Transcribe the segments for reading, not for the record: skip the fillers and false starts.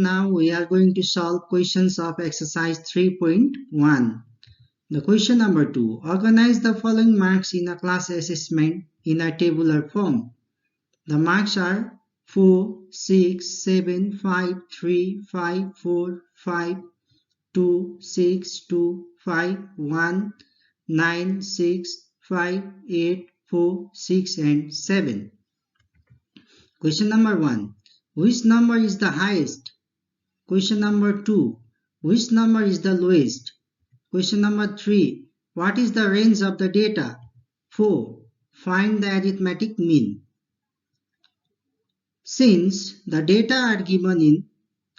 now we are going to solve questions of exercise 3.1. The question number 2. Organize the following marks in a class assessment in a tabular form. The marks are 4, 6, 7, 5, 3, 5, 4, 5, 2, 6, 2, 5, 1, 9, 6, 5, 8, 4, 6 and 7. Question number 1. Which number is the highest? Question number 2. Which number is the lowest? Question number 3. What is the range of the data? 4. Find the arithmetic mean. Since the data are given in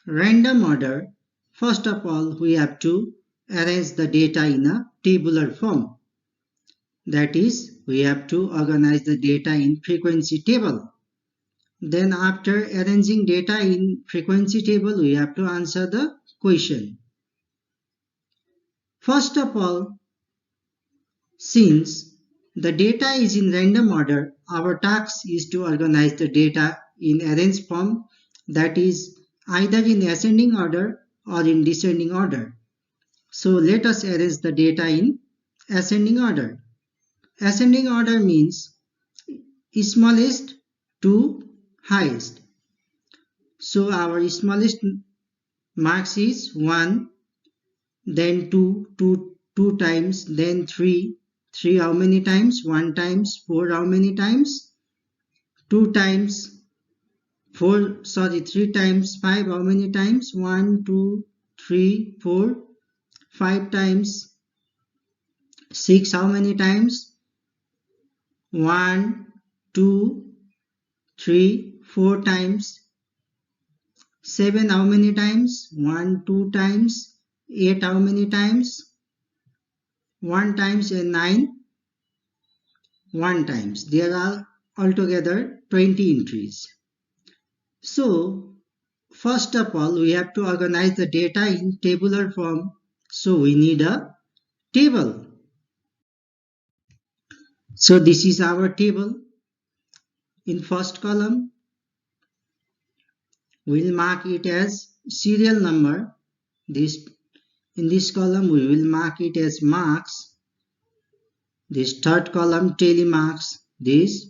random order, first of all we have to arrange the data in a tabular form. That is, we have to organize the data in frequency table. Then after arranging data in frequency table, we have to answer the question. First of all, since the data is in random order, our task is to organize the data in arranged form, that is either in ascending order or in descending order. So let us arrange the data in ascending order. Ascending order means smallest to highest. So our smallest marks is 1, then 2 times, then 3 how many times? 1 times. 4 how many times? 2 times. 3 times. 5 how many times? 1, 2, 3, 4. 5 times. 6 how many times? 1, 2, 3, 4 times. 7 how many times? 1, 2 times. 8 how many times? 1 times. And 9 1 times. There are altogether 20 entries. So first of all we have to organize the data in tabular form. So we need a table. So this is our table. In first column, we'll mark it as serial number. In this column, we will mark it as marks. This third column, tally marks. This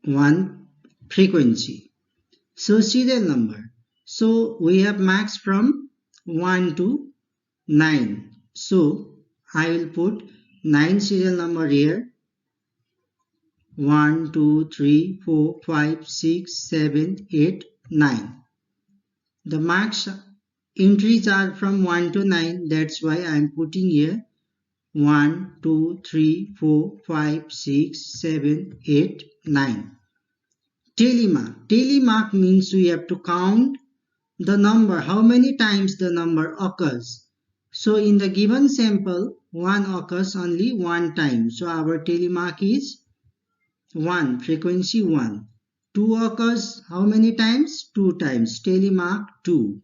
one, frequency. So serial number. So we have marks from 1 to 9. So I will put 9 serial number here. 1, 2, 3, 4, 5, 6, 7, 8, 9. The marks entries are from 1 to 9. That's why I am putting here 1, 2, 3, 4, 5, 6, 7, 8, 9. Tally mark. Tally mark means we have to count the number, how many times the number occurs. So in the given sample, 1 occurs only 1 time. So our tally mark is 1, frequency 1. 2 occurs how many times? 2 times. Tally mark 2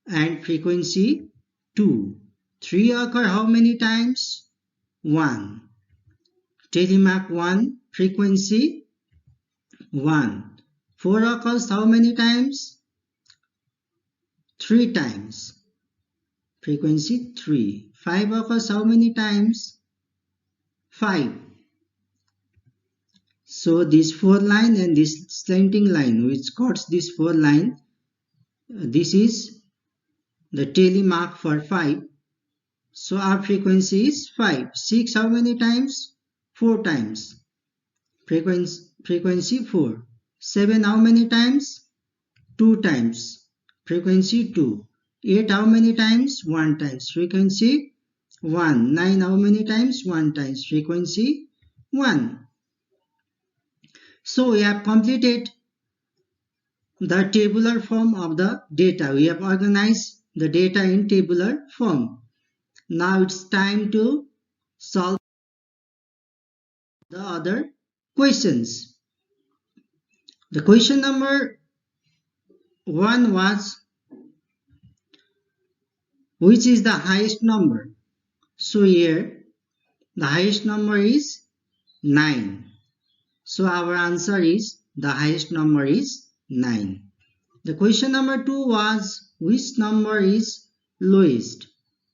and frequency 2. 3 occur how many times? 1. Tally mark 1, frequency 1. 4 occurs how many times? 3 times. Frequency 3. 5 occurs how many times? 5. So this 4 line and this slanting line which cuts this 4 line, this is the tally mark for 5. So our frequency is 5. 6 how many times? 4 times. Frequency 4. 7 how many times? 2 times. Frequency 2. 8 how many times? 1 times. Frequency 1. 9 how many times? 1 times. Frequency 1. So we have completed the tabular form of the data. We have organized the data in tabular form. Now it's time to solve the other questions. The question number 1 was, which is the highest number? So here the highest number is 9. So our answer is the highest number is 9. The question number 2 was which number is lowest?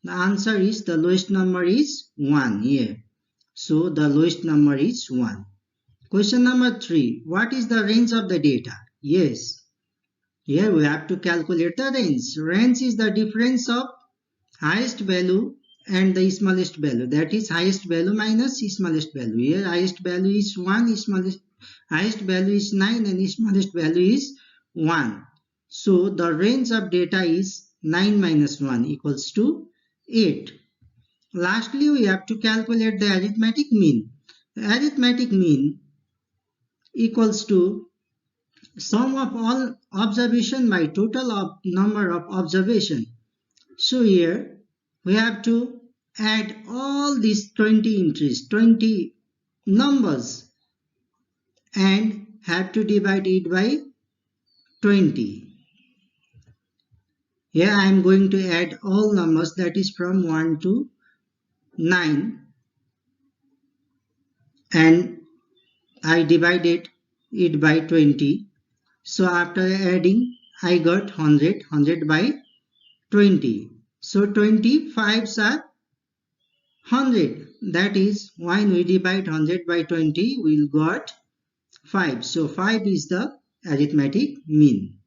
The answer is the lowest number is 1 here. So the lowest number is 1. Question number 3. What is the range of the data? Yes. Here we have to calculate the range. Range is the difference of highest value and the smallest value. That is highest value minus smallest value. Here highest value is 1, highest value is 9 and smallest value is 1. So the range of data is 9 minus 1 equals to 8. Lastly, we have to calculate the arithmetic mean. The arithmetic mean equals to sum of all observation by total of number of observation. So here we have to add all these 20 entries, 20 numbers, and have to divide it by 20. Here I am going to add all numbers, that is from 1 to 9, and I divided it by 20. So after adding I got 100 by 20. So 25s are 100. That is when we divide 100 by 20 we will got 5. So 5 is the arithmetic mean.